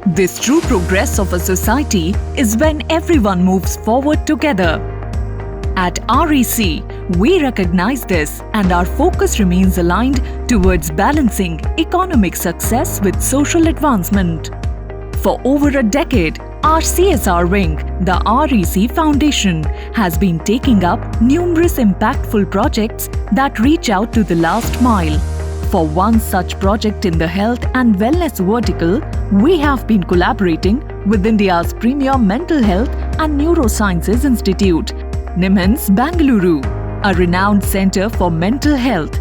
This true progress of a society is when everyone moves forward together. At REC, we recognize this and our focus remains aligned towards balancing economic success with social advancement. For over a decade, our CSR wing, the REC Foundation, has been taking up numerous impactful projects that reach out to the last mile. For one such project in the health and wellness vertical, we have been collaborating with India's premier mental health and neurosciences institute, NIMHANS, Bengaluru, a renowned center for mental health.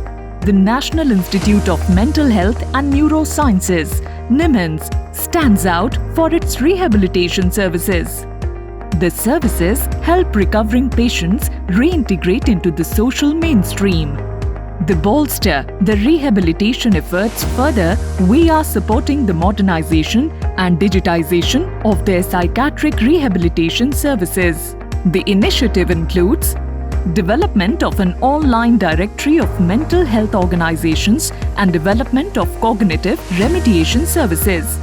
The National Institute of Mental Health and Neurosciences, NIMHANS, stands out for its rehabilitation services. The services help recovering patients reintegrate into the social mainstream. To bolster the rehabilitation efforts further, we are supporting the modernization and digitization of their psychiatric rehabilitation services. The initiative includes development of an online directory of mental health organizations and development of cognitive remediation services,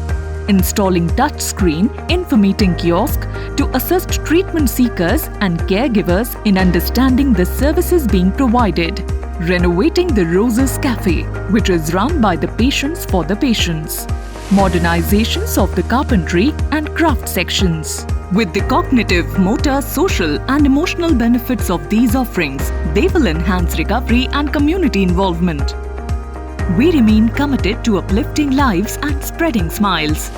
installing touchscreen informating kiosk to assist treatment seekers and caregivers in understanding the services being provided, renovating the Roses Cafe, which is run by the patients for the patients, modernizations of the carpentry and craft sections. With the cognitive, motor, social and emotional benefits of these offerings, they will enhance recovery and community involvement. We remain committed to uplifting lives and spreading smiles.